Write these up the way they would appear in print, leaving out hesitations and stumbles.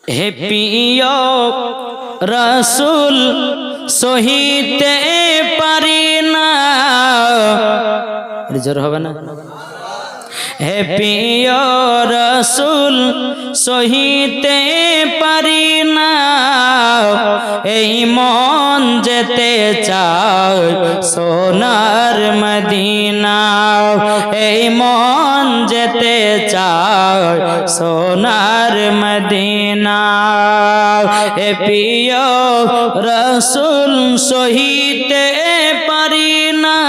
হে প্রিয় রাসূল সহিতে পারি না, জোর হবে না। হে প্রিয় রাসূল সহিতে পারি না, এই মন যেতে চায় সোনার মদিনা, এই মন যেতে চায় সোনার মদিনা। হে প্রিয় রাসূল সহিতে পারি না,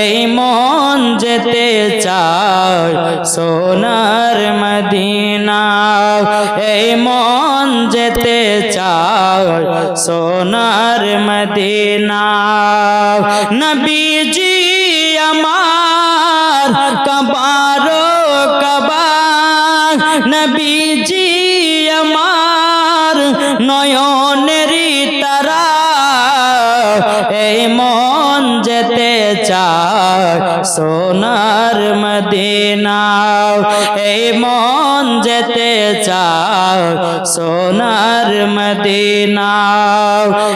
এই মন যেতে চায় সোনার মদিনা, এই মন যেতে চায় সোনার মদিনা। নবীজি আমার কবারো কবা, নবীজি আমার নয়নেরই তারা, এই মন যেতে চায় সোনার মদিনা, এই মন যেতে চায় সোনার মদিনা।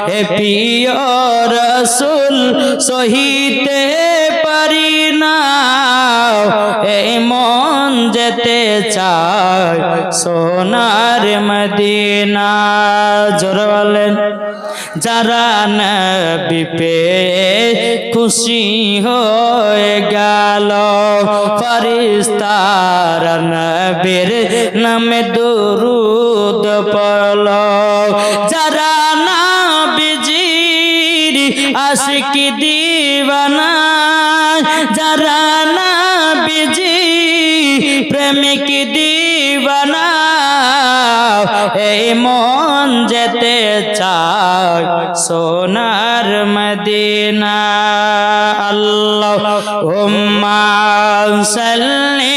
হে প্রিয় রাসূল সহিতে পারি না, এই মন যেতে চায় সোনার মদিনা। জোরে বলেন। যারা নবী পেয়ে খুশি হয়ে গেল, ফেরেশতারা নবীর নামে দুরূদ পড়ল। যারা নবীজির আশিক দিওয়ানা, যারা নবীজি প্রেমিক দিওয়ানা, এই মন যেতে চায় সোনার মদিনা। আল্লাহুম্মা সাল্লি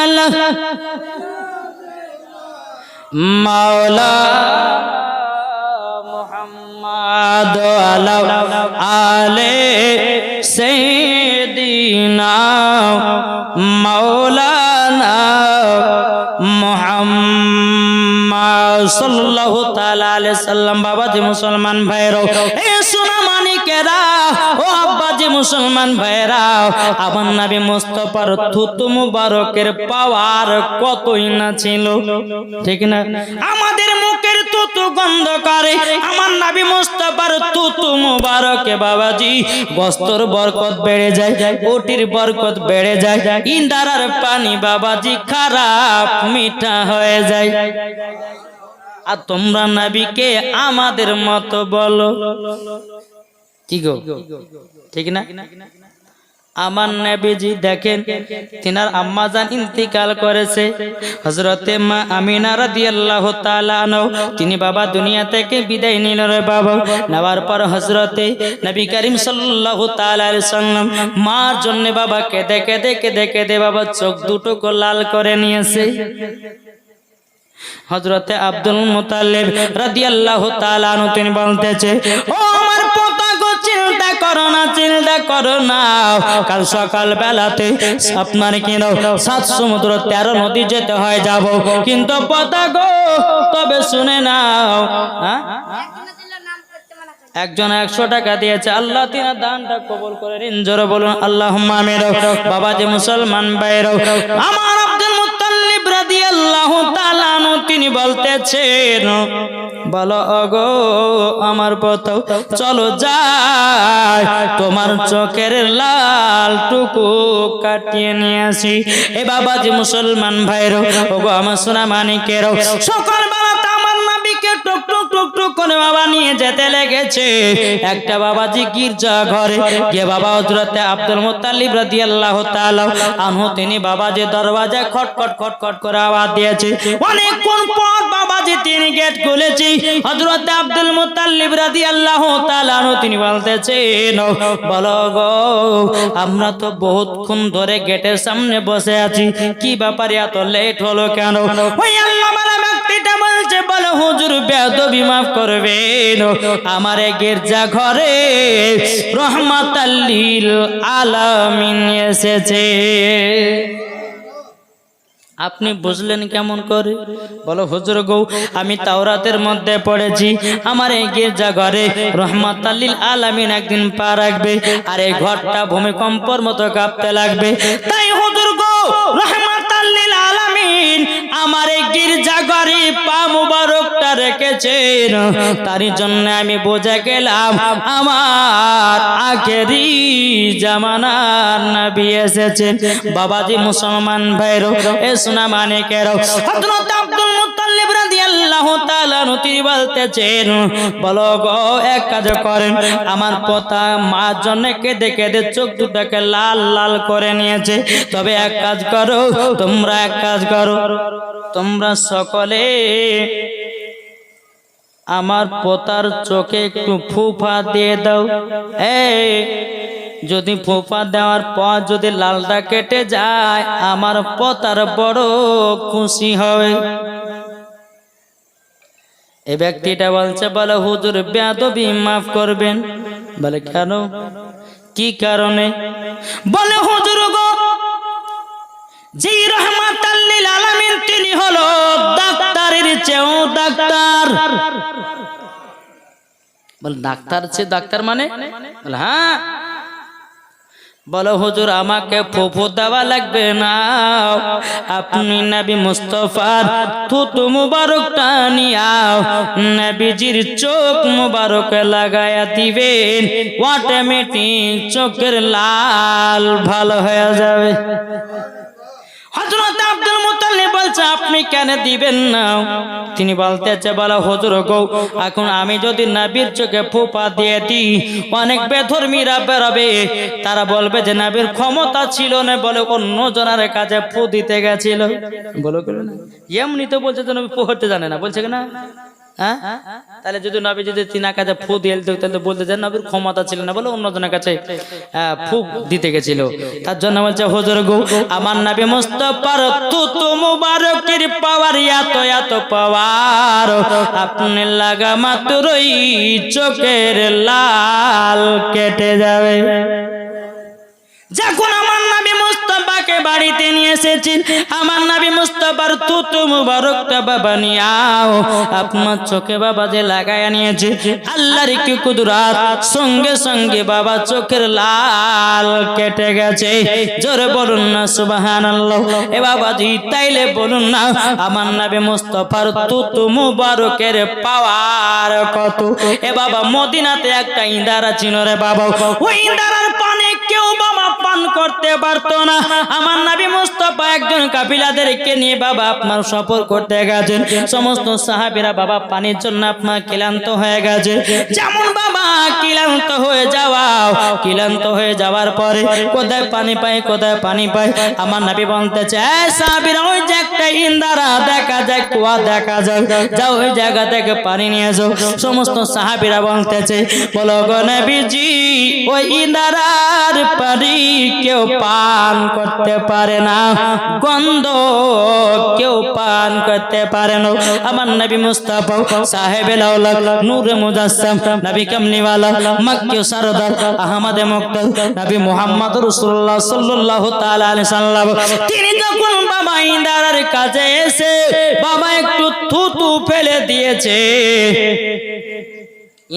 আলা মাওলা মুহাম্মাদ আলা আলে সাইয়্যিদিনা মাওলানা মুহাম্মদ সাল্লাল্লাহু তাআলা আলাইহি সাল্লাম। বাবাজি মুসলমান ভাইরা, এ সোনা মানিকেরা, ও আব্বাজি মুসলমান ভাইরা, আমার নবী মুস্তাফার থুতু মুবারকের পাওয়ার কতই না ছিল, ঠিক না? আমাদের মুখের থুতু গন্ধ করে, আমার নবী মুস্তাফার থুতু মুবারকে বাবাজি বস্ত্র বরকত বেড়ে যায়, ওটির বরকত বেড়ে যায়, ইন্দারার পানি বাবাজি খারাপ মিঠা হয়ে যায়। আর তোমরা নবীকে আমাদের মতো বলো, কি গো, ঠিক না? আমার নবীজি দেখেন, তিনার আম্মাজান ইন্তিকাল করেছে, হযরতে মা আমিনা রাদিয়াল্লাহু তাআলা আনহা, তিনি বাবা দুনিয়া থেকে বিদায় নিল রে বাবা। নেওয়ার পর হযরতে নবী করিম সাল্লাল্লাহু তাআলা আলাইহি সাল্লাম মার জন্য বাবা কেঁদে কেঁদে কেঁদে কেঁদে বাবা চোখ দুটোকে লাল করে নিয়েছে। হযরতে আব্দুল মুতাল্লিব রাদিয়াল্লাহু তাআলা আনহু তিনি বলতেছে, ও আমার পোতা গো, চিন্তা করো না, চিন্তা করো না, কাল সকাল বেলাতে আপনার কিনা 7 সমুদ্র 13 নদী যেতে হয় যাব, কিন্তু পোতা গো তবে শুনে নাও, একজন 100 টাকা দিয়েছে, আল্লাহ তিনার দানটা কবুল করে নিন। জোরে বলুন আল্লাহুম্মা আমিন। বাবাজি মুসলমান ভাইরা, আমার আব্দুল মুত্তালিব রাদিয়াল্লাহু তাআলা আনহু তিনি বলতেছেন, বলো ওগো আমার পুত্র, চলো যাই তোমার চোখের লাল টুকু কাটিয়ে নিয়ে আসি। এ বাবাজি মুসলমান ভাইরা, ওগো আমার সোনা মানিকেরা, সকাল বেলাতে আমার নবীকে টুক টুক টুক টুক করে বাবা নিয়ে যেতে লেগেছে একটা বাবাজি গির্জা ঘরে গিয়ে বাবা হযরতে আব্দুল মুত্তালিব রাদিয়াল্লাহু তাআলা আনহু তিনি বাবাজি দরওয়াজায় খটখট খটখট করে আওয়াজ দিয়েছে। অনেকক্ষণ পর বাবাজি তিনি গেট খুলেছে। হযরতে আব্দুল মুত্তালিব রাদিয়াল্লাহু তাআলা আনহু তিনি বলতেছেন, বলো গো আমরা তো বহুতক্ষণ ধরে গেটের সামনে বসে আছি, কি ব্যাপার এত লেট হলো কেন? ওই আল্লাহ ওয়ালা ব্যক্তিটা বলছে, বলো হুজুর বেয়াদবি মাফ করবেন, আমার গির্জা ঘরে রহমাতাল লিল আলামিন এসেছে। আপনি বুঝলেন কেমন করে? বলো হুজুর গো, আমি তাওরাতের মধ্যে পড়েছি আমার এই গির্জা ঘরে রহমাতাল লিল আলামিন একদিন পা রাখবে আর এই ঘরটা ভূমিকম্পর মতো কাঁপতে লাগবে। তাই হুজুর গো, রহমাতাল লিল আলামিন আমার এই গির্জা ঘরে পা মুবারকটা রেখেছেন, তারই জন্য আমি বুঝে গেলাম আমার আখেরি জামানার নবী এসেছেন। বাবাজি মুসলমান ভাইরো, এ সোনা মানিকেরো, হযরত আব্দুল মুত্তালিব রাদিয়াল্লাহু তাআলা তিনি বলতেছেন, বলো গো এক কাজ করেন, আমার পোতা মার জন্য কেঁদে কেঁদে চোখ দুটাকে লাল লাল করে নিয়েছে, তবে এক কাজ করো, তোমরা এক কাজ করো, তোমরা সকলে আমার পোতার চোখে একটু ফুফা দিয়ে দাও। এই যদি ফুফা দেওয়ার পর যদি লালটা কেটে যায়, আমার পোতার বড় খুশি হবে। এই ব্যক্তিটা বলছে, বলে হুজুর বেয়াদবি মাফ করবেন। বলে কেন, কি কারণে? বলে হুজুর গো, যে রহমাতাল লিল আলামিন তিনি হলো ডাক্তারের চেয়েও ডাক্তার। বলে ডাক্তার চেয়ে ডাক্তার মানে? বলে হ্যাঁ। বলো হুজুর আমাকে ফুফু দেওয়া লাগবে না, আপনি নবী মুস্তাফার থুতু মুবারকটা নিয়াও নবীজির চোখ মুবারক লাগায়া দিবেন, অটোমেটিক চোখের লাল ভালো হয়ে যাবে। হযরত আব্দুল মুত্তালিব বলছে, আপনি কেন দিবেন না? তিনি বলতেছে, বলা হুজুর গো, এখন আমি যদি নবীর চোখে ফুফা দিয়ে দিই, অনেক বেধর্মীরা বেরোবে, তারা বলবে যে নবীর ক্ষমতা ছিল না, বলে অন্য জনের কাছে ফু দিতে গেছিল। বলো কেন না, এমনি তো বলছে যে নবী ফু হতে জানে না, বলছে না? হ্যাঁ, তাহলে যদি নবী যদি তিনার কাছে ফু দিয়ে দিত, তাহলে বলতে যে নবীর ক্ষমতা ছিল না, বলে অন্যজনের কাছে ফু দিতে গেছিল। তার জন্য বলছে, হুজুর গো, আমার নবী মুস্তাফার থুতু মুবারকের পাওয়ার এত এত পাওয়ার, আপনি লাগা মাত্রই চোখের লাল কেটে যাবে। যখন আমার নবী মুস্তাফাকে বাড়িতে নিয়ে এসেছেন, আমার নবী মুস্তাফার থুতু মুবারকটা বাবা নিয়াও আপনার চোখে বাবা যে লাগায়া নিয়েছে, আল্লাহর কি কুদরত, সঙ্গে সঙ্গে বাবা চোখের লাল কেটে গেছে। জোরে বলুন না সুবহানাল্লাহ। এ বাবাজি তাইলে বলুন না, আমার নবী মুস্তাফার থুতু মুবারকের পাওয়ার কত। এ বাবা মদিনাতে একটা ইন্দারা ছিল রে বাবা, ওই ইন্দারার পানে কেউ বাবা পান করতে পারতো না। আমার নবী মুস্তাফা একজন কাফিলাদেরকে নিয়ে বাবা আপনার সফর করতে গেছেন, সমস্ত সাহাবীরা বাবা পানির জন্য আপনার ক্লান্ত হয়ে গেছে। যেমন বাবা ক্লান্ত হয়ে যাওয়ার পরে কোথায় পানি পায়, কোথায় পানি পায়, আমার নবী বলতেছে, সাহাবীরা ওই যে একটা ইন্দারা দেখা যায়, কুয়া দেখা যায়, যাও ওই জায়গা থেকে পানি নিয়ে যাও। সমস্ত সাহাবীরা বলতেছে, বলো গো নবীজি, ওই ইন্দারার পানি কেউ পান করতে পারে না, গন্ধ কেউ পান করতে পারে না। আমার নবী মুস্তাফা সাহেবে লাউলাক নূরে মুজাসসাম, নবী কামলিওয়ালা, মক্কি সরদার, আহমদে মুক্তার, নবী মুহাম্মদ রাসূলুল্লাহ সাল্লাল্লাহু তাআলা আলাইহি সাল্লাম, তিনি যখন বাবা ইন্দারার কাছে এসে বাবা একটু থুতু ফেলে দিয়েছে,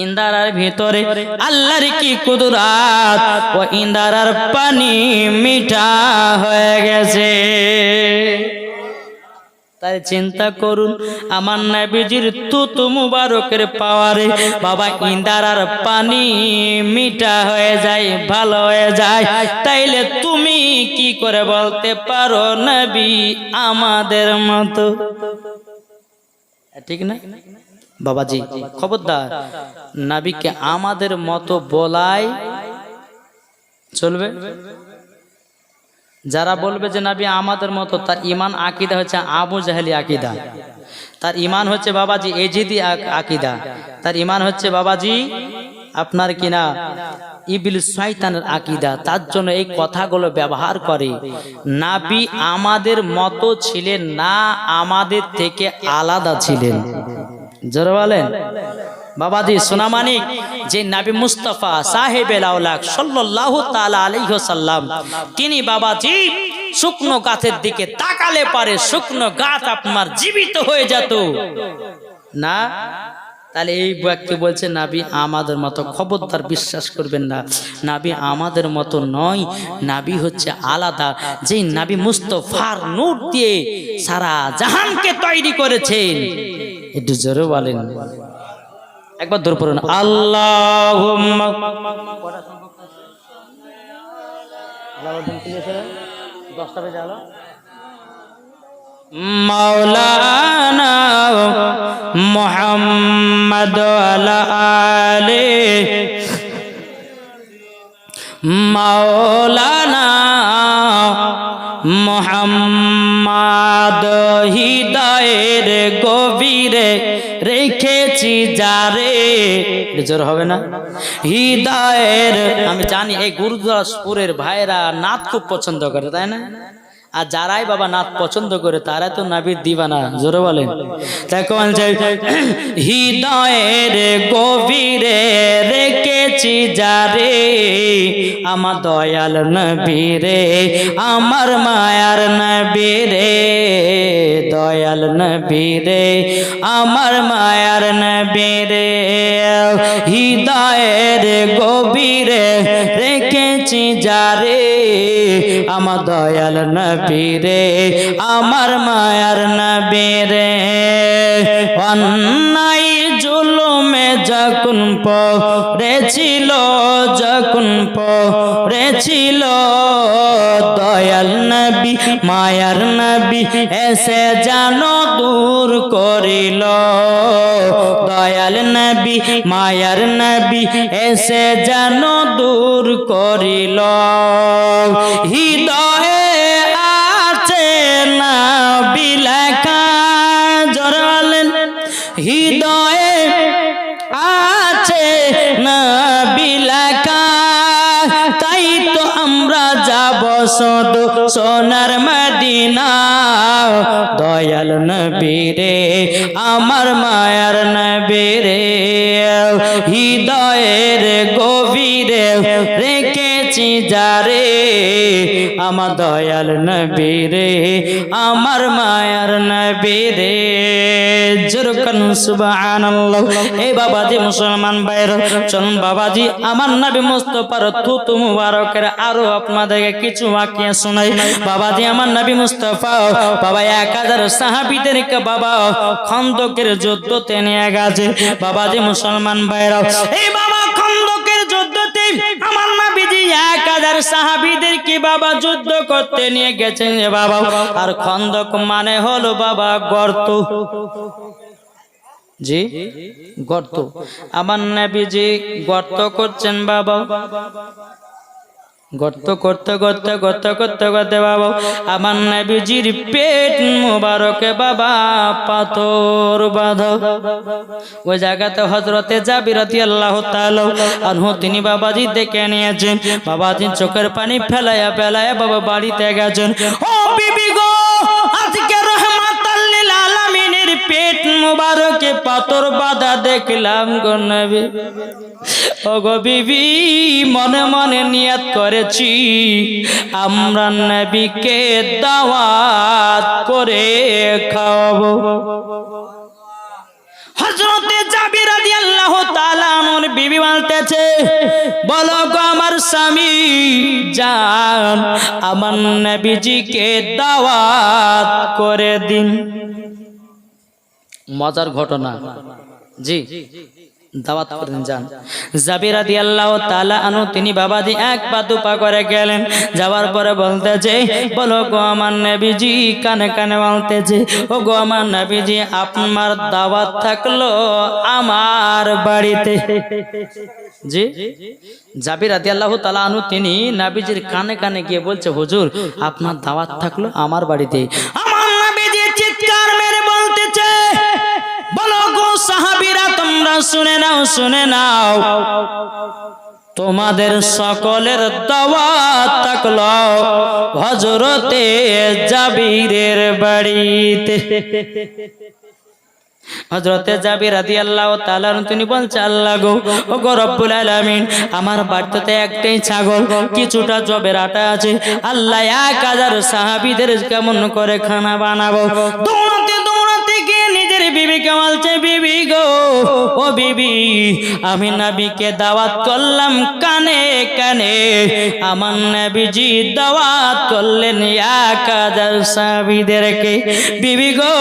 ইন্দারার ভিতরে আল্লাহর কি কুদরত, ও ইন্দারার পানি মিঠা হয়ে গেছে। তাই চিন্তা করুন, আমার নবীজির থুতু মুবারকের পাওয়ারে বাবা ইন্দারার পানি মিঠা হয়ে যায়, ভালো হয়ে যায়। তাইলে তুমি কি করে বলতে পারো নবী আমাদের মতো? ঠিক না বাবাজি? খবরদার, নবীকে আমাদের মতো বলাই চলবে? যারা বলবে যে নবী আমাদের মতো, তার ইমান আকিদা হচ্ছে আবু জাহেলি আকিদা, তার ইমান হচ্ছে বাবাজি এজিদি আকিদা, তার ইমান হচ্ছে বাবাজি আপনার কিনা ইবলিস শয়তানের আকিদা। তার জন্য এই কথাগুলো ব্যবহার করে। নবী আমাদের মতো ছিলেন না, আমাদের থেকে আলাদা ছিলেন। জোরে বলেন বাবাজি। সোনামানিক যে নবী মুস্তাফা সাহেবে লাউলাক সাল্লাল্লাহু তাআলা আলাইহি ওয়াসাল্লাম, তিনি বাবাজি শুকনো গাছের দিকে তাকালে পারে শুকনো গাছ আপনার জীবিত হয়ে যেত না। তাহলে এই ব্যক্তি বলছে নাবি আমাদের মতো, খবরদার বিশ্বাস করবেন না, নাবি আমাদের মতো নয়, নাবি হচ্ছে আলাদা। যে নাবি মুস্তফার নূর দিয়ে সারা জাহানকে তৈরি করেছেন। একটু জোরে বলেন, একবার ধরে পড়ুন আল্লাহুম্মা। মাওলানা মুহাম্মদ আলা আলে মাওলানা মুহাম্মদ হৃদয়ের গভীরে রেখেছি যারে। জোর হবে না? হৃদয়ের, আমি জানি এই গুরুদাসপুরের ভাইরা নাচ খুব পছন্দ করে, তাই না? আর যারাই বাবা নাচ পছন্দ করে তারা তো নাবির দিবানা। জোরে বলেন। দেখুন হৃদয়ের গভীরে রেখেছি যারে, আমার দয়াল নবীরে, আমার মায়ার নবীরে, দয়াল নবীরে, আমার মায়ার নবীরে, হৃদয়ের গভীরে রেখেছি যারে, আমার দয়াল নবীরে, আমার মায়ার নবীরে। অন্যায় জুলুমে যখন পড়েছিল, যখন পড়েছিল, দয়াল নবী মায়ার নবী এসে জানো দূর করিল, দয়াল নবী মায়ার নবী এসে জানো দূর করিল। হৃদয়ে আছে নবী লেখা, জোরে বলেন, হৃদয়ে আছে নবী লেখা, তাই তো আমরা যাব শুধু সোনার মদিনা, দয়াল নবীরে, আমার মায়ার নবীরে, হৃদয়ের গভীরে রেখেছি যারে, আমার দয়াল নবীরে, আমার মায়ার নবীরে। জোরকান সুবহানাল্লাহ। এই বাবাজি মুসলমান ভাইরা চলুন বাবাজি আমার নবী মুস্তাফার থুতু মুবারকের আরো আপনাদেরকে কিছু ওয়াকিয়া শোনাই। বাবাজি আমার নবী মুস্তাফা বাবা 1000 সাহাবীদেরকে বাবা খন্দকের যুদ্ধতে নিয়ে গেছে। বাবাজি মুসলমান ভাইরা এই বাবা খন্দকের যুদ্ধতে আমার নবীজি 1000 সাহাবীদেরকে বাবা যুদ্ধ করতে নিয়ে গেছেন বাবা। আর খন্দক মানে হলো বাবা গর্ত, জি গর্ত। আমার নবীজি গর্ত করছেন বাবা, গর্ত করতে করতে করতে করতে করতে বাবা আমার নবীজির পেট মুবারকে বাবা পাথর বাঁধা। ওই জায়গাতে হযরতে জাবির রাদিয়াল্লাহু তাআলা আনহু তিনি বাবাজি দেখে নিয়েছেন। বাবাজি চোখের পানি ফেলায়া ফেলায়া বাবা বাড়িতে গেছেন। ও বিবি গো, আজকে রহমাতাল লিল আলামিনের পেট মুবারকে পাথর বাঁধা দেখলাম গো নবী। ও গো বিবি, মনে মনে নিয়ত করেছি আমরা নবীকে দাওয়াত করে খাওয়াবো। হযরতে জাবির রাদিয়াল্লাহু তাআলা আনহুর বিবি বলতেছে, বলো গো আমার স্বামী জান, আমার নবীজিকে দাওয়াত করে দিন। মজার ঘটনা, জি দাওয়াত করেন যান। জাবির রাদিয়াল্লাহু তাআলা আনহু তিনি বাবাজি এক পা দুপা করে গেলেন। যাওয়ার পরে বলতেছে, বলো গো আমার নবীজি, কানে কানে বলতেছে, ও গো আমার নবীজি আপনার দাওয়াত থাকলো আমার বাড়িতে। জি জাবির রাদিয়াল্লাহু তাআলা আনহু তিনি নবীজির কানে কানে গিয়ে বলছে, হুজুর আপনার দাওয়াত থাকলো আমার বাড়িতে। আমার নবীজি চিৎকার মেরে বলতেছে, বলো গো সাহাবীরা তোমরা শুনে নাও, শুনে নাও, তোমাদের সকলের দাওয়াত থাকলো হযরতে জাবিরের বাড়িতে। হযরতে জাবির রাদিয়াল্লাহু তাআলা তিনি বলছে আল্লাহ গো ও গো রব্বুল আলামিন আমার বাড়িতে একটাই ছাগল কিছুটা জবের আটা আছে আল্লাহ 1000 সাহাবীদের কেমন করে খানা বানাবো দৌড়াতে দৌড়াতে গিয়ে নিজের বিবিকে বলছে বিবি গো ও বিবি আমি নবীকে দাওয়াত করলাম কানে কানে আমার নবীজি দাওয়াত করলেন 1000 সাহাবীদেরকে বিবি গো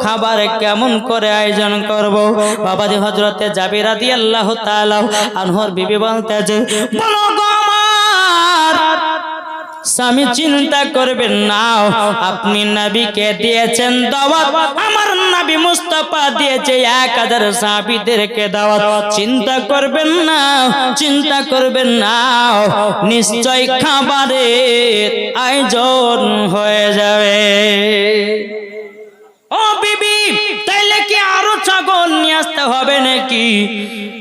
খাবার কেমন করে আয়োজন করব বাবাজি হযরতে জাবির রাদিয়াল্লাহু তাআলা আনহুর বিবি বলতেছে বলো গো আমার স্বামী চিন্তা করবেন না আপনি নবীকে দিয়েছেন দাওয়াত আমার নবী মুস্তাফা দিয়েছে 1000 সাহাবীদেরকে দাওয়াত চিন্তা করবেন না নিশ্চয় খাবারের আয়োজন হয়ে যাবে ও বিবি তাইলে কি আরো ছাগল নিয়ে আসতে হবে নাকি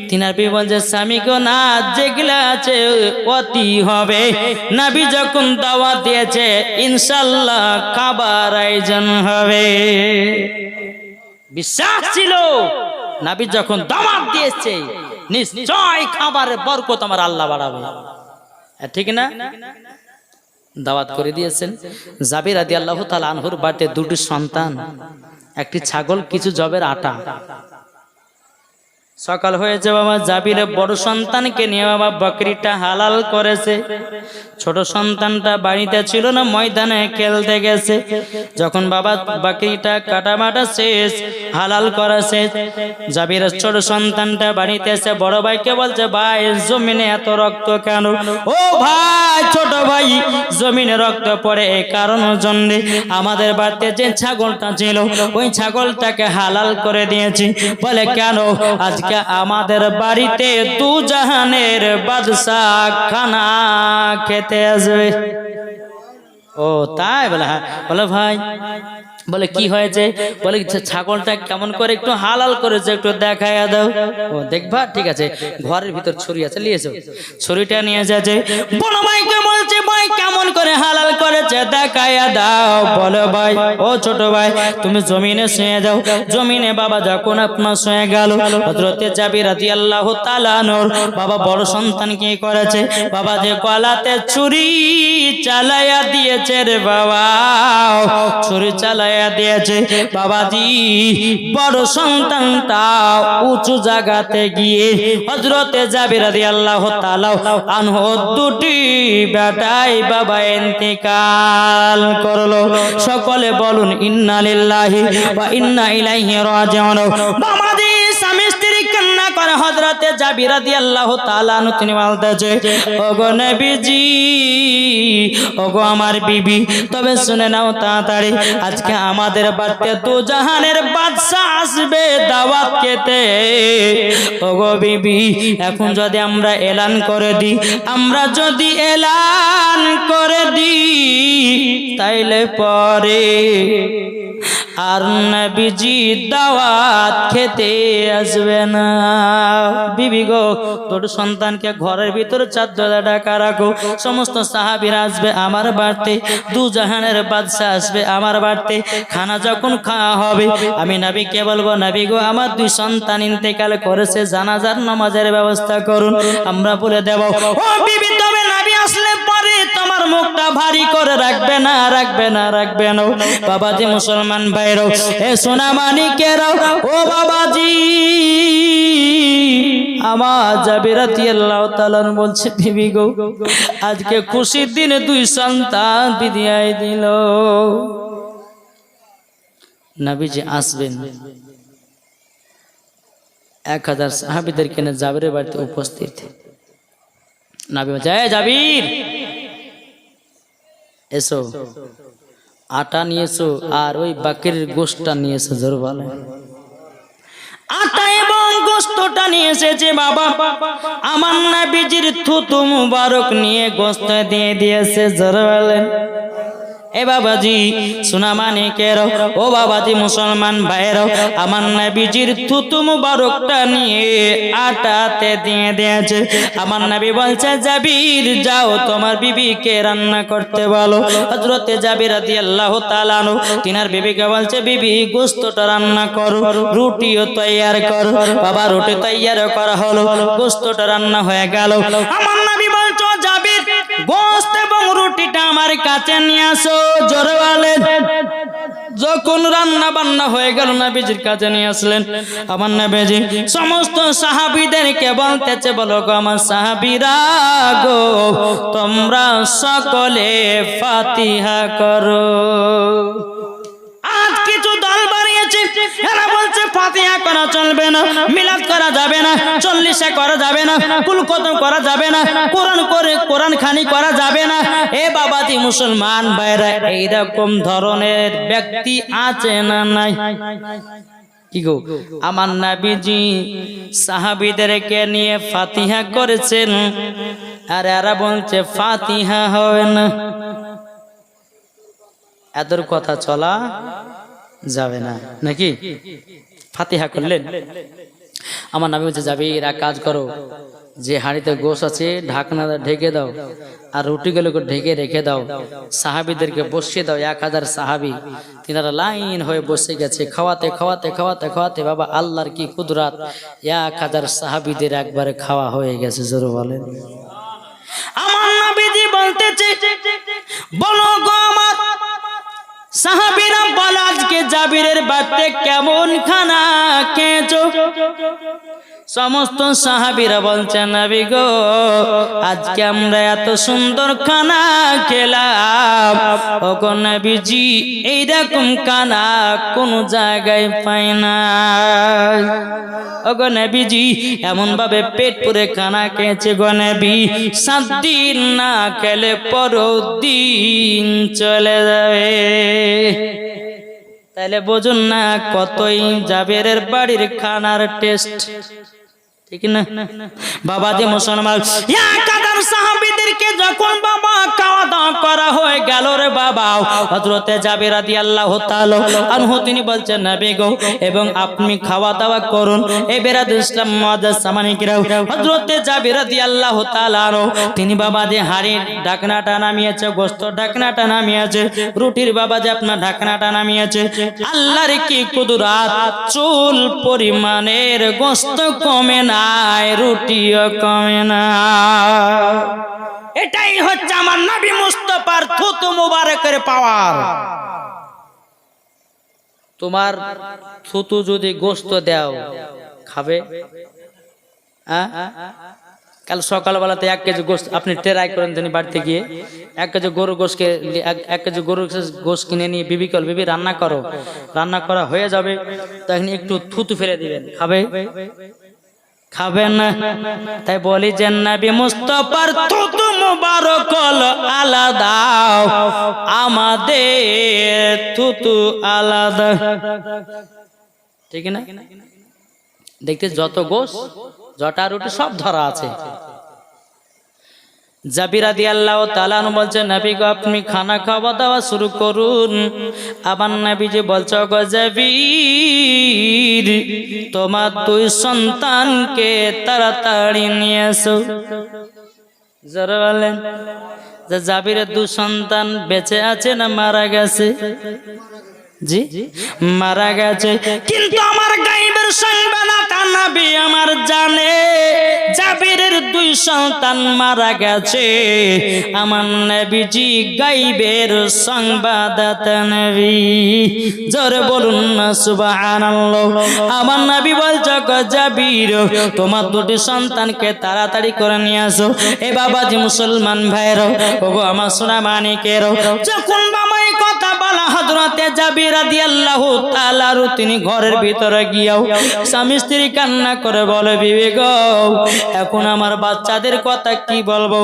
তিনার বিবি বলছে স্বামী গো না যেগুলা আছে অতি হবে নবী যখন দাওয়াত দিয়েছে ইনশাআল্লাহ খাবার আয়োজন হবে বিশ্বাস ছিল নবী যখন দাওয়াত দিয়েছে নিশ্চয় খাবারের বরকত আমার আল্লাহ বাড়াবে ঠিক না দাওয়াত করে দিয়েছেন জাবির রাদিয়াল্লাহু তাআলা আনহুর বাড়িতে দুটি সন্তান একটি ছাগল কিছু জবের আটা সকাল হয়েছে বাবা জাবির বড় সন্তানকে নিয়ে বাবা বকরিটা হালাল করেছে ছোট সন্তানটা বাড়িতে ছিল না ময়দানে খেলতে গেছে যখন বাবা বকরিটা কাটামাটা শেষ হালাল করা শেষ জাবির ছোট সন্তানটা বাড়িতে এসে বড় ভাইকে বলছে ভাই জমিনে এত রক্ত কেন ও ভাই ছোট ভাই জমিনে রক্ত পড়ে এই কারণের জন্য আমাদের বাড়িতে যে ছাগলটা ছিল ওই ছাগলটাকে হালাল করে দিয়েছি বলে কেন আজকে আমাদের বাড়িতে দু জাহানের বাদশাহ খানা খেতে আসবে ও তাই বলে হ্যাঁ বলে ভাই বলে কি হয়েছে বলে ছাগলটা কেমন করে একটু হালাল করেছে একটু দেখাইয়া দাও ও দেখবা ঠিক আছে ঘরের ভিতর ছুরি আছে নিয়েছো ছুরিটা নিয়ে যাচ্ছে বড় ভাইকে বলছে ভাই কেমন করে হালাল করেছে দেখাইয়া দাও বলে ভাই ও ছোট ভাই তুমি জমিনে শুয়ে যাও জমিনে বাবা যখন আপনার শুয়ে গেল হযরতে জাবির রাদিয়াল্লাহু তাআলা আনহুর বাবা বড় সন্তান কি করেছে বাবা যে গলাতে ছুরি চালাইয়া দিয়েছে রে বাবা ছুরি চালাইয়া দিয়েছে বাবাজি বড় সন্তানটা উঁচু জায়গাতে গিয়ে হযরতে জাবির রাদিয়াল্লাহু তাআলা আনহু দুটি বেটাই বাবা ইন্তেকাল করলো সকলে বলুন ইন্না লিল্লাহি ওয়া ইন্না ইলাইহি রাজিউন বাবাজি স্বামী স্ত্রী কান্না করে হযরতে জাবির রাদিয়াল্লাহু তাআলা আনহু তিনি বলতেছে ওগো নবীজি ওগো আমার বিবি তবে শুনে নাও তাড়াতাড়ি আজকে আমাদের বাড়িতে দু জাহানের বাদশা আসবে দাওয়াত খেতে ওগো বিবি এখন যদি আমরা এলান করে দিই তাইলে পরে আর নবীজি দাওয়াত খেতে আসবে না বিবি গো তোর সন্তানকে ঘরের ভিতরে চাদরে ঢাকা রাখো সমস্ত সাহাবীরা আসবে আমার বাড়িতে দু জাহানের বাদশা আসবে আমার বাড়িতে খানা যখন খাওয়া হবে আমি নবীকে বলবো নবী গো আমার দুই সন্তান ইন্তেকাল করেছে জানাজার নামাজের ব্যবস্থা করুন আমরা বলে দেব ও বিবি তবে নবী আসলে পরে তোমার মুখটা ভারী করে রাখবে না বাবাজি মুসলমান ভাইরাও এ সোনা মানিকেরাও ও বাবাজি আমার জাবির রাদিয়াল্লাহু তাআলা বলছে বিবি গো আজকে খুশির দিনে দুই সন্তান বিদায় দিল নবীজি আসবেন 1000 সাহাবীদেরকে নিয়ে জাবিরের বাড়িতে উপস্থিত নবী বলছে এই জাবির এসো আটা নিয়েছো আর ওই বাকির গোশতটা নিয়েছো জোর বলে আটা এবং গোশতটা নিয়ে এসেছে বাবা আমার নবীজির থুতু মুবারক নিয়ে গোশত দিয়ে দিয়েছে জোর বলেন এ বাবাজি সোনা মানিকের ও বাবাজি মুসলমান ভাইয়ের, আমার নবীজির থুতু মুবারকটা নিয়ে আটাতে দিয়ে দিয়েছে। আমার নবী বলছে জাবির যাও তোমার বিবিকে রান্না করতে বলো। হযরতে জাবির রাদিয়াল্লাহু তাআলা আনহু তিনার বিবিকে বলছে বিবি গোশতটা রান্না করো, রুটিও তৈয়ার করো। বাবা রুটি তৈয়ার করা হলো, গোশতটা রান্না হয়ে গেল। আমার নবী বলছো জাবির গোশত এবং রুটিটা আমার কাছে নিয়ে আসো। জোরে বলেন। যখন রান্না বান্না হয়ে গেল নবীজির কাছে নিয়ে আসলেন। আমার নবীজি সমস্ত সাহাবীদেরকে বলতেছে বলো গো আমার সাহাবীরা গো তোমরা সকলে ফাতিহা করো। আজ কিছু দল বানিয়েছে, এরা বলছে ফাতিহা করা চলবে না, মিলাদ করা যাবে না, চল্লিশা করা যাবে না, কুল খতম করা যাবে না, কোরআন খানি করা যাবে না। এ বাবাজি মুসলমান ভাইরা এইরকম ধরনের ব্যক্তি আছে না নাই? কি গো আমার নবীজি সাহাবীদেরকে নিয়ে ফাতিহা করেছেন, আর এরা বলছে ফাতিহা হবে না। এদের কথা চলা যাবে না নাকি? ফাতিহা করলেন। আমার নবী বলছে যাবি এরা কাজ করো, যে হাঁড়িতে গোশ আছে ঢাকনা ঢেকে দাও, আর রুটিগুলোকে ঢেকে রেখে দাও। সাহাবীদেরকে বসিয়ে দাও, 1000 সাহাবী তিনারা লাইন হয়ে বসে গেছে। খাওয়াতে খাওয়াতে খাওয়াতে খাওয়াতে বাবা আল্লাহর কি কুদরত, 1000 সাহাবীদের একবারে খাওয়া হয়ে গেছে। জোরে বলেন। আমার নবীজি বলতেছে বলো গো আমার সাহাবীরা বলো আজকে জাবিরের বাড়িতে কেমন খানা খেয়েছো? সমস্ত সাহাবীরা বলছেন নবী গো আজকে আমরা এত সুন্দর খানা খেলাম, ওগো নবীজি এইরকম খানা কোন জায়গায় পাই না। ওগো নবীজি এমন ভাবে পেট পুরে খানা খেয়েছে গো নবী, 7 দিন না খেলে পরের দিন চলে যাবে। তাহলে বুঝুন না কতই জাবেরের বাড়ির খানার টেস্ট, ঠিক না বাবাজি মুসলমান? 1000 সাহাবীদেরকে যখন বাবা খাওয়া দাওয়া করা হয়ে গেল রে বাবা, হযরতে জাবির রাদিয়াল্লাহু তাআলা আনহু তিনি বলছেন নবী গো এবং আপনি খাওয়া দাওয়া করুন। এই বেরাদুল ইসলাম মুআজ্জাজ সামানিকরা, হযরতে জাবির রাদিয়াল্লাহু তাআলা আনহু তিনি বাবাজি হাড়ির ঢাকনাটা নামিয়েছে, গোশত ঢাকনাটা নামিয়েছে, রুটির বাবাজি আপনার ঢাকনাটা নামিয়েছে। আল্লাহর কি কুদরত, চুল পরিমাণের গোশত কমে না, রুটিও কমে না। এটাই হচ্ছে আমার নবী মুস্তাফার থুতু মুবারকের পাওয়ার। তোমার থুতু যদি গোশত দাও খাবে? কাল সকালবেলাতে 1 কেজি গোশত আপনি ট্রাই করেন তিনি বাড়িতে গিয়ে 1 কেজি গরুর গোশকে 1 কেজি গরুর গোশ কিনে নিয়ে বিবি রান্না করো, রান্না করা হয়ে যাবে তখন একটু থুতু ফেলে দিবেন, খাবে? খাবেন না। তাই বলি যে নবী মুস্তাফার থুতু মুবারক আলাদা, আমাদের থুতু আলাদা, ঠিক না? দেখতে যত গোশ জটা রুটি সব ধরা আছে। জাবির রাদিয়াল্লাহু তাআলা আনহু বলছেন নবী গো আপনি খানা খাওয়া দাওয়া শুরু করুন। আবার নবীজি বলছো গো জাবির তোমার 2 সন্তানকে তাড়াতাড়ি নিয়ে এসো। যারা বলেন যে জাবিরের 2 সন্তান বেঁচে আছে না মারা গেছে? জি মারা গেছে, কিন্তু আমার গায়েবের সংবাদ নবী আমার জানে জাবিরের 2 সন্তান মারা গেছে। আমার নবীজি গায়েবের সংবাদদাতা নবী, জোরে বলুন না সুবহানাল্লাহ। আমার নবী বলছে গো জাবির তোমার 2টি সন্তানকে তাড়াতাড়ি করে নিয়ে আসো। এ বাবাজি মুসলমান ভাইরা, ওগো আমার সোনা মানিকের, যখন বাবা এই কথা বলা হযরতে জাবির রাদিয়াল্লাহু তাআলা তিনি ঘরের ভিতরে গিয়াও স্বামী স্ত্রী কান্না করে বলে বিবি গো এখন আমার বাচ্চাদের কথা কি বলবো,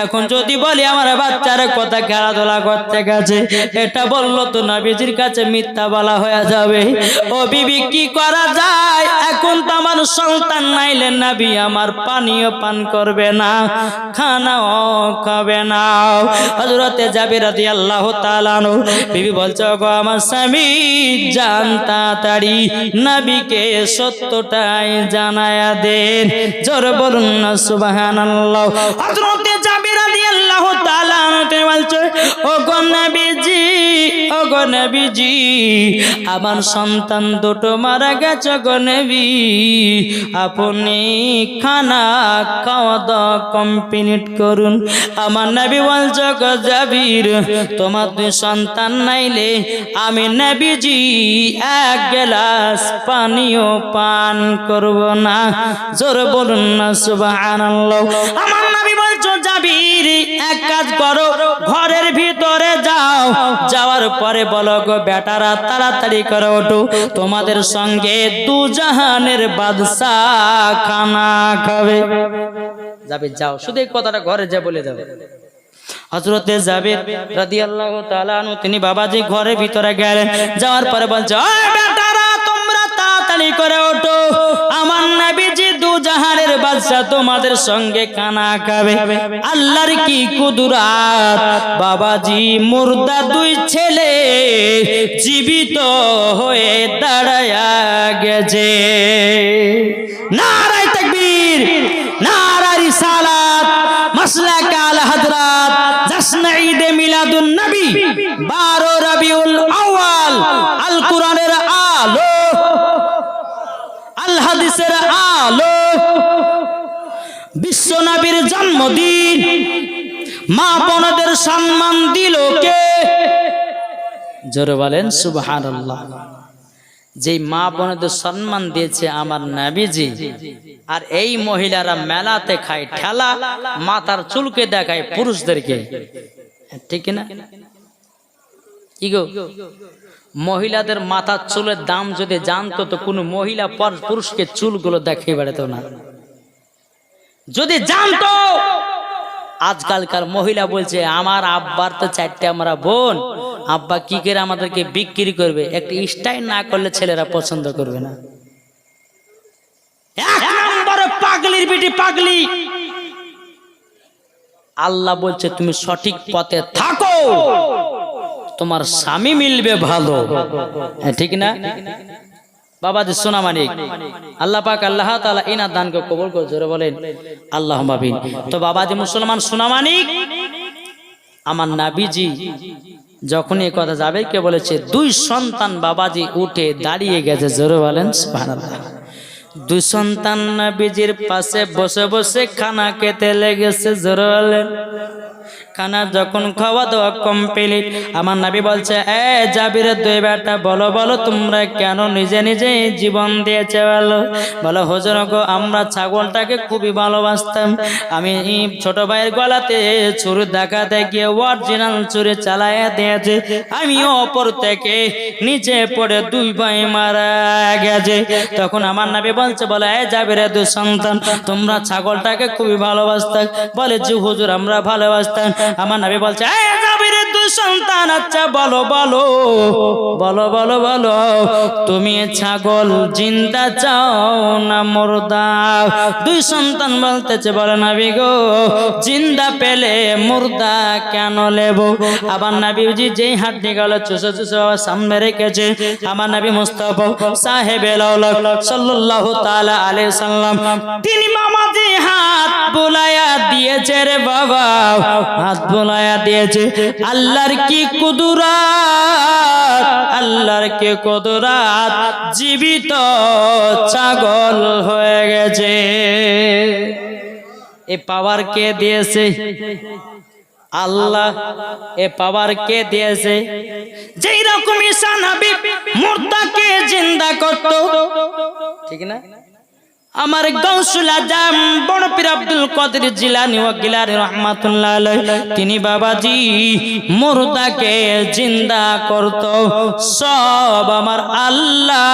এখন যদি বলি আমার বাচ্চার কথা খেলাধুলা করতে গেছে এটা বললো তো নবীজির কাছে মিথ্যা বলা হয়ে যাবে। ও বিবি কি করা যায়, এখন তো আমার সন্তান নাইলে নবী আমার পানিও পান করবে না, খানাও খাবে না। হযরতে জাবির রাদিয়াল্লাহু তাআলা বিবি বলছে গো আমার স্বামী জান তাড়াতাড়ি নবীকে সত্যটাই জানায়া দেন। জোরে বলুন না সুবহানাল্লাহ। হযরতে জাবির রাদিয়াল্লাহু তাআলা বলছে ও গো নবীজি, ও গো নবীজি আমার সন্তান দুটো মারা গেছে গো নবী, আপনি খানা খাওয়া দাওয়া কমপ্লিট করুন। আমার নবী বলছে গো জাবির তোমার দুই সন্তান নাইলে আমি নবীজি এক গ্লাস পানিও পান করব না। জোরে বলুন না সুবহানাল্লাহ। আমার নবী বলছো জাবির এক কাজ করো, ঘরের ভিতরে যাও, যাওয়ার পরে বলো গো বেটারা তাড়াতাড়ি করে ওঠো, তোমাদের সঙ্গে দু জাহানের বাদশাহ খানা খাবে। জাবির যাও, শুধু এই কথাটা ঘরে যা বলে যাবে। হযরতে জাবির রাদিয়াল্লাহু তাআলা আনহু তিনি বাবাজি ঘরের ভিতরে গেলেন, যাওয়ার পরে বলছে ও বেটারা তোমরা তাড়াতাড়ি করে ওঠো, আমার নবীজি দু জাহানের বাদশা তোমাদের সঙ্গে খানা খাবে। আল্লাহর কি কুদরত, বাবাজি মুর্দা দুই ছেলে জীবিত হয়ে দাঁড়ায়া গেছে। নারায়ে তাকবীর, নারায়ে রিসালাত, মাসলাক আল হযরত, জশ্ন ঈদ মিলাদুন নবী, 12 রবিউল আউয়াল, আল কোরআনের আলো, আল হাদিসের আলো, বিশ্ব নবীর জন্মদিন, মা বোনদের সম্মান দিল কে? জোরে বলেন সুবহানাল্লাহ। যেই মা বোনদের সম্মান দিয়েছে আমার নবীজি, আর এই মহিলারা মেলাতে খায় ঠেলা, মাথার চুলকে দেখায় পুরুষদেরকে, ঠিক না? কি গো মহিলাদের মাথার চুলের দাম যদি জানতো তো কোনো মহিলা পুরুষকে চুলগুলো দেখিয়ে বেড়াতো না। যদি জানতো, আজকালকার মহিলা বলছে আমার আব্বার তো 4টে আমরা বোন, আব্বা কি করে আমাদেরকে বিক্রি করবে, একটু স্টাইল না করলে ছেলেরা পছন্দ করবে না। এক নম্বরে পাগলির বেটি পাগলি। আল্লাহ বলছে তুমি সঠিক পথে থাকো, তোমার স্বামী মিলবে ভালো, ঠিক না বাবাজি? সোনা মানিক আল্লাহ পাক আল্লাহ তাআলা ইনার দানকে কবুল করে। জোরে বলেন আল্লাহুম্মা আমিন। তো বাবাজি মুসলমান সোনা মানিক, আমার নবীজি যখন এই কথা যাবে কে বলেছে দুই সন্তান বাবাজি উঠে দাঁড়িয়ে গেছে। জোরে বলেন সুবহানাল্লাহ। দুই সন্তান নবীজির পাশে বসে বসে খানা খেতে লেগেছে। জোরে বলেন। খানা যখন খাওয়া দাওয়া কমপ্লিট, আমার নবী বলছে এ জাবির দুই বেটা বলো বলো তোমরা কেন নিজে নিজে জীবন দিয়েছে? বলো হুজুর গো আমরা ছাগলটাকে খুবই ভালোবাসতাম, আমি ছোট ভাইয়ের গলাতে ছুরি দেখাতে গিয়ে অরিজিনাল ছুরি চালাইয়া দিয়েছে, আমি ওপর থেকে নিচে পড়ে দুই ভাই মারা গেছে। তখন আমার নবী বলছে বলে এ জাবির দুই সন্তান তোমরা ছাগলটাকে খুবই ভালোবাসতাম? বলে জি হুজুর আমরা ভালোবাসতাম। আমার নবী বলছে এ জাবিরের দুই সন্তান আচ্ছা বলো বলো বলো বলো বলো তুমি ছাগল জিন্দা চাও না মুর্দা? দুই সন্তান বলতেছে বলে নবী গো জিন্দা পেলে মুর্দা কেন নেব? আবার নবীজি যেই হাড্ডি গেল চুষে চুষে সামনে রেখেছে আমার নবী মুস্তাফা সাহেবে লাউলাক সাল্লাল্লাহু তাআলা আলাইহি সাল্লাম তিনি মামাজি হাত বুলায়া দিয়েছে রে বাবা, হাত বুলায়া দিয়েছে। আল্লাহর কি কুদরত, আল্লাহর কি কুদরত, জীবিত ছাগল হয়ে গেছে। এ পাওয়ার কে দিয়েছে? আল্লাহ। এ পাওয়ার কে দিয়েছে? যেই রকম ঈসা নবী মুর্দাকে জিন্দা করত, ঠিক না? আমার গাউসুল আজম বড় পীর আব্দুল কাদের জিলানী ওয়া গিলানী রাহমাতুল্লাহ আলাইহি তিনি বাবাজি মুর্দাকে জিন্দা করত সব আমার আল্লাহ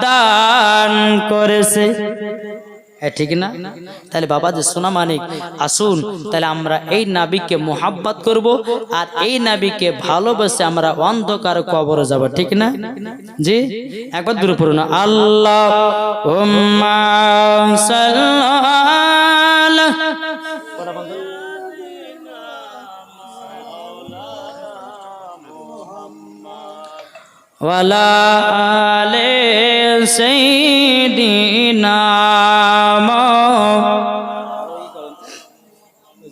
দান করেছে ঠিক না তাহলে বাবাজি সোনা মানিক আসুন তাহলে আমরা এই নবীকে মোহাব্বত করব আর এই নবীকে ভালোবেসে আমরা অন্ধকার কবরে যাব ঠিক না জি একবার দূরে পড়ুন আল্লাহুম্মা সাল্লি ওয়ালা আলে সাইয়্যিদিনা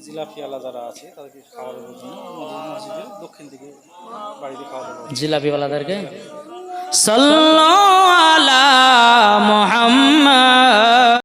জিলাপিওয়ালা যারা আছে তাদেরকে খাওয়ানোর জন্য মসজিদের দক্ষিণ দিকে বাড়িতে খাওয়ানো জিলাপিওয়ালাদেরকে সাল্লাল্লাহু আলা মুহাম্মাদ